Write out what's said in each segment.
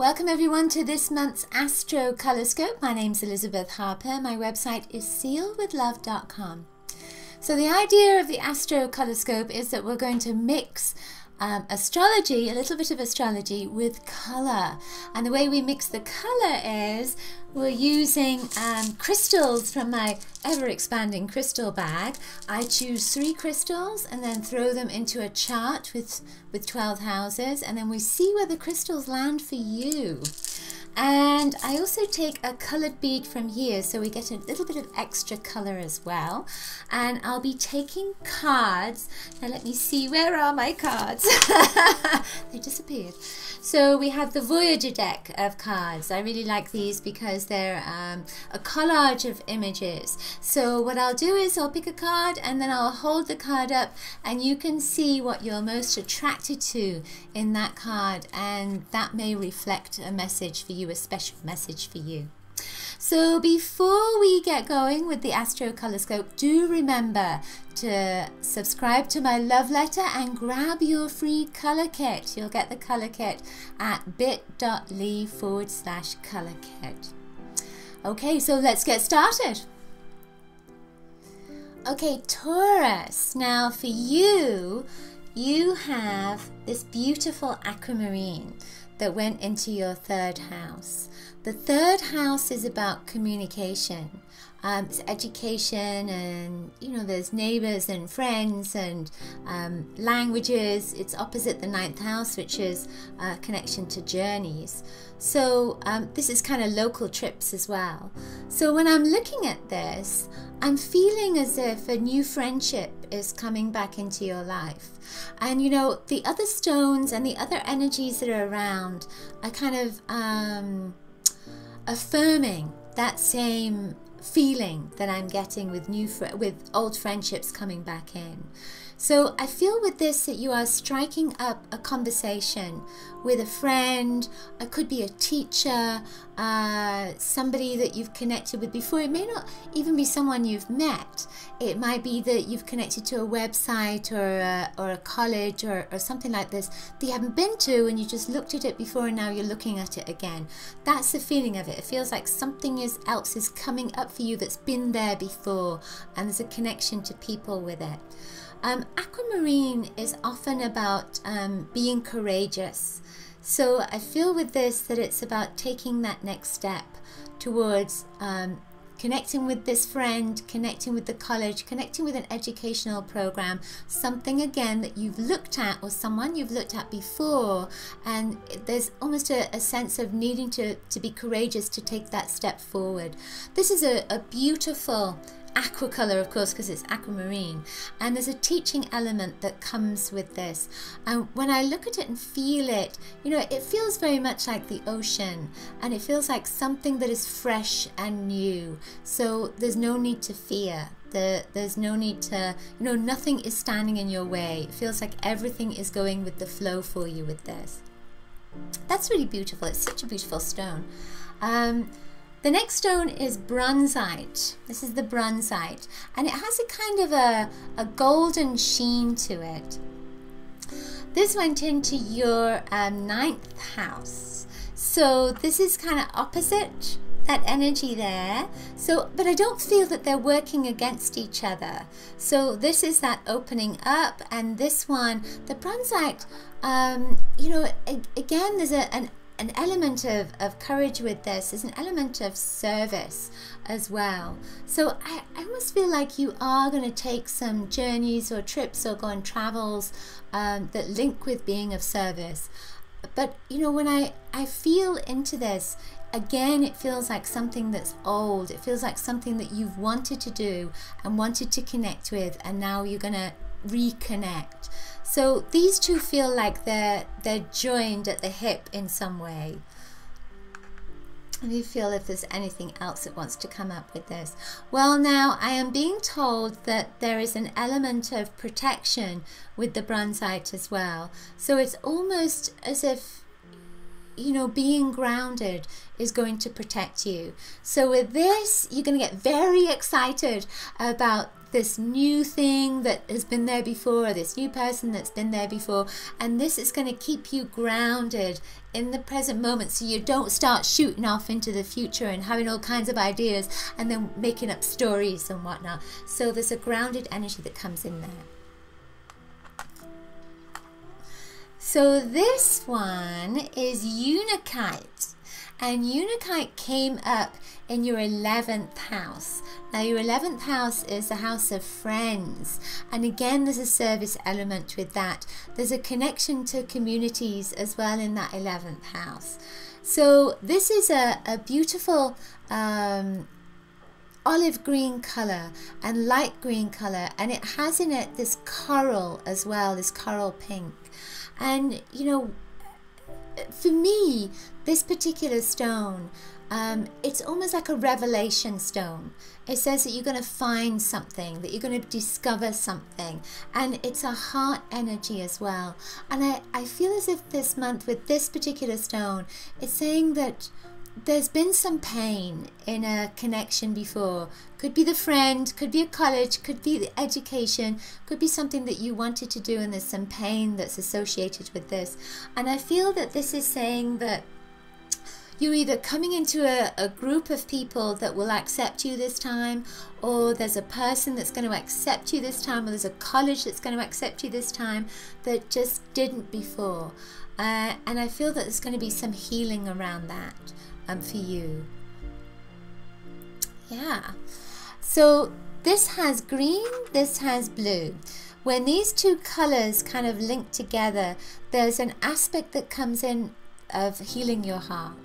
Welcome everyone to this month's Astrocolorscope. My name's Elizabeth Harper. My website is sealwithlove.com. So the idea of the Astrocolorscope is that we're going to mix astrology, a little bit of astrology, with color. And the way we mix the color is we're using crystals from my ever-expanding crystal bag. I choose 3 crystals and then throw them into a chart with 12 houses, and then we see where the crystals land for you. And I also take a colored bead from here, so we get a little bit of extra color as well. And I'll be taking cards. Now let me see, where are my cards? They disappeared. So we have the Voyager deck of cards. I really like these because they're a collage of images. So what I'll do is I'll pick a card and then I'll hold the card up, and you can see what you're most attracted to in that card, and that may reflect a message for you, a special message for you. So before we get going with the Astrocolorscope, do remember to subscribe to my love letter and grab your free color kit. You'll get the color kit at bit.ly/color kit. Okay, so let's get started. Okay, Taurus. Now for you, you have this beautiful aquamarine that went into your 3rd house. The 3rd house is about communication. It's education, and there's neighbors and friends and languages. It's opposite the 9th house, which is connection to journeys. So this is kind of local trips as well. So when I'm looking at this, I'm feeling as if a new friendship is coming back into your life. And the other stones and the other energies that are around are kind of affirming that same feeling that I'm getting with old friendships coming back in. So I feel with this that you are striking up a conversation with a friend. It could be a teacher, somebody that you've connected with before. It may not even be someone you've met. It might be that you've connected to a website or a college or something like this that you haven't been to, and you just looked at it before and now you're looking at it again. That's the feeling of it. It feels like something else is coming up for you that's been there before, and there's a connection to people with it. Aquamarine is often about being courageous. So I feel with this that it's about taking that next step towards connecting with this friend, connecting with the college, connecting with an educational program, something again that you've looked at or someone you've looked at before, and there's almost a sense of needing to be courageous to take that step forward. This is a beautiful aqua color, of course, because it's aquamarine, and there's a teaching element that comes with this. And when I look at it and feel it, it feels very much like the ocean, and it feels like something that is fresh and new. So there's no need to fear. There's no need to, nothing is standing in your way. It feels like everything is going with the flow for you with this. That's really beautiful. It's such a beautiful stone. The next stone is bronzite. This is the bronzite, and it has a kind of a golden sheen to it. This went into your 9th house, so this is kind of opposite that energy there. So, but I don't feel that they're working against each other. So this is that opening up, and this one, the bronzite, again, there's an element of courage with this. There's an element of service as well. So I almost feel like you are going to take some journeys or trips or go on travels that link with being of service. But when I feel into this, again, it feels like something that's old. It feels like something that you've wanted to do and wanted to connect with, and now you're going to reconnect. So these two feel like they're joined at the hip in some way. Let me feel if there's anything else that wants to come up with this. Well, now I am being told that there is an element of protection with the bronzite as well. So it's almost as if being grounded is going to protect you. So with this, you're going to get very excited about this new thing that has been there before, or this new person that's been there before, and this is going to keep you grounded in the present moment, so you don't start shooting off into the future and having all kinds of ideas and then making up stories and whatnot. So there's a grounded energy that comes in there. So this one is Unikite, and Unikite came up in your 11th house. Now your 11th house is the house of friends, and again there's a service element with that. There's a connection to communities as well in that 11th house. So this is a beautiful olive green color and light green color, and it has in it this coral as well, this coral pink. And you know, for me, this particular stone, it's almost like a revelation stone. It says that you're going to find something, that you're going to discover something, and it's a heart energy as well. And I feel as if this month with this particular stone, it's saying that there's been some pain in a connection before. Could be the friend, could be a college, could be the education, could be something that you wanted to do, and there's some pain that's associated with this. And I feel that this is saying that you're either coming into a group of people that will accept you this time, or there's a person that's going to accept you this time, or there's a college that's going to accept you this time that just didn't before. And I feel that there's going to be some healing around that for you. Yeah. So this has green, this has blue. When these two colors kind of link together, there's an aspect that comes in of healing your heart.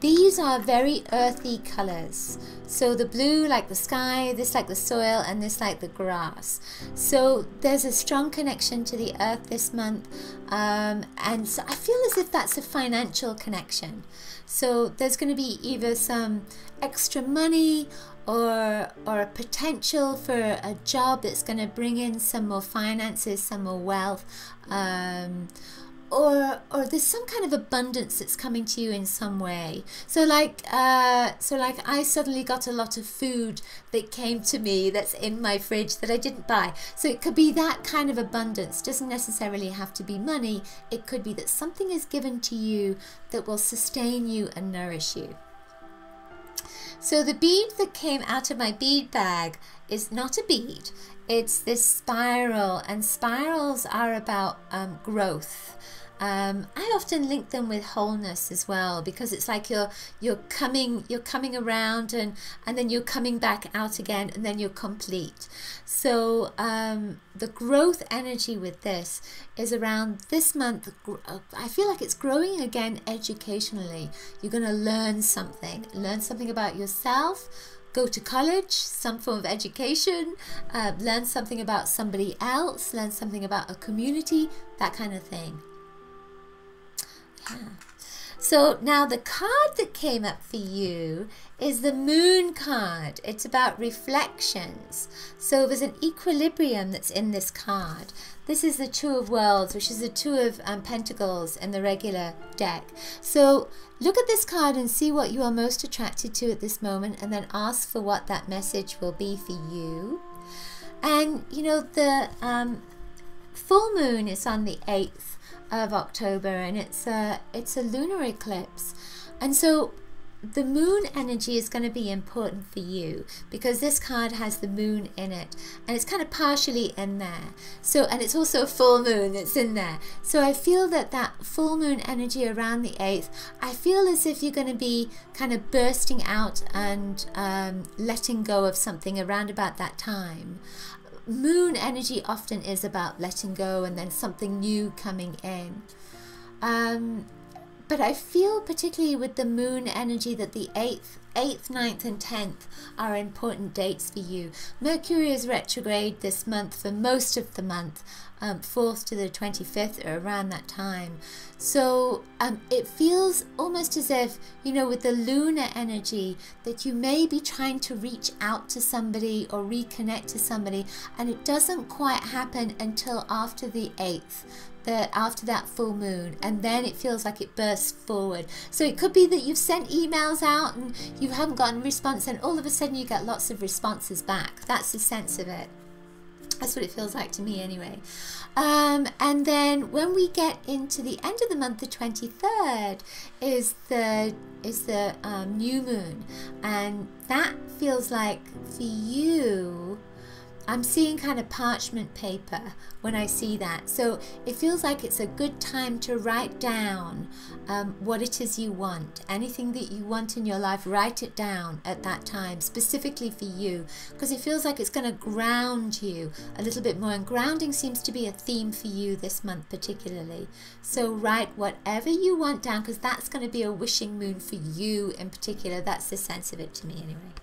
These are very earthy colors. So the blue like the sky, this like the soil, and this like the grass. So there's a strong connection to the earth this month. And so I feel as if that's a financial connection. So there's going to be either some extra money or a potential for a job that's going to bring in some more finances, some more wealth. Or there's some kind of abundance that's coming to you in some way. So like I suddenly got a lot of food that came to me that's in my fridge that I didn't buy. So it could be that kind of abundance. Doesn't necessarily have to be money. It could be that something is given to you that will sustain you and nourish you. So the bead that came out of my bead bag is not a bead. It's this spiral, and spirals are about growth. I often link them with wholeness as well, because it's like you're coming around and then you're coming back out again, and then you're complete. So the growth energy with this is around this month. I feel like it's growing again educationally. You're going to learn something about yourself. Go to college, some form of education, learn something about somebody else, learn something about a community, that kind of thing. Yeah. So now the card that came up for you is the Moon card. It's about reflections. So there's an equilibrium that's in this card. This is the Two of Worlds, which is the Two of Pentacles in the regular deck. So look at this card and see what you are most attracted to at this moment, and then ask for what that message will be for you. And you know, the full moon is on the 8th of October, and it's a lunar eclipse, and so the moon energy is going to be important for you, because this card has the moon in it, and it's kind of partially in there. So, and it's also a full moon that's in there. So I feel that that full moon energy around the 8th, I feel as if you're going to be kind of bursting out and letting go of something around about that time. Moon energy often is about letting go and then something new coming in. But I feel particularly with the moon energy that the 8th, 9th and 10th are important dates for you. Mercury is retrograde this month for most of the month, 4th to the 25th or around that time. So it feels almost as if, you know, with the lunar energy, that you may be trying to reach out to somebody or reconnect to somebody, and it doesn't quite happen until after the 8th. After that full moon, and then it feels like it bursts forward. So it could be that you've sent emails out and you haven't gotten a response, and all of a sudden you get lots of responses back. That's the sense of it. That's what it feels like to me anyway. And then when we get into the end of the month, the 23rd is the new moon, and that feels like for you, I'm seeing kind of parchment paper when I see that. So it feels like it's a good time to write down what it is you want. Anything that you want in your life, write it down at that time, specifically for you, because it feels like it's going to ground you a little bit more. And grounding seems to be a theme for you this month particularly. So write whatever you want down, because that's going to be a wishing moon for you in particular. That's the sense of it to me anyway.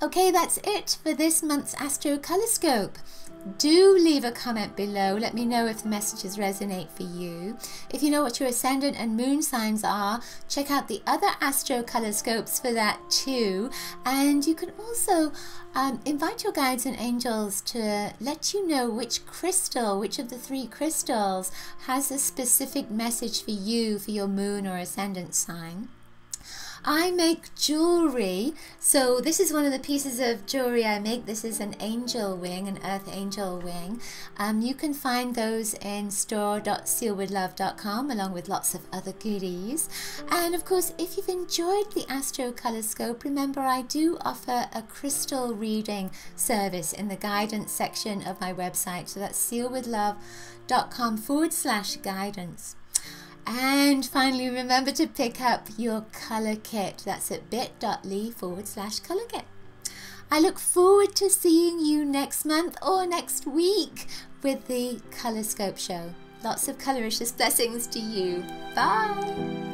Okay, that's it for this month's Astrocolorscope. Do leave a comment below. Let me know if the messages resonate for you. If you know what your ascendant and moon signs are, check out the other Astrocolorscopes for that too. And you can also invite your guides and angels to let you know which crystal, which of the 3 crystals has a specific message for you, for your moon or ascendant sign. I make jewelry, so this is one of the pieces of jewelry I make. This is an angel wing, an earth angel wing. You can find those in store.sealwithlove.com along with lots of other goodies. And of course, if you've enjoyed the Astrocolorscope, remember I do offer a crystal reading service in the guidance section of my website. So that's sealwithlove.com/guidance. And finally, remember to pick up your color kit. That's at bit.ly/color kit. I look forward to seeing you next month or next week with the Colorscope show. Lots of coloricious blessings to you. Bye.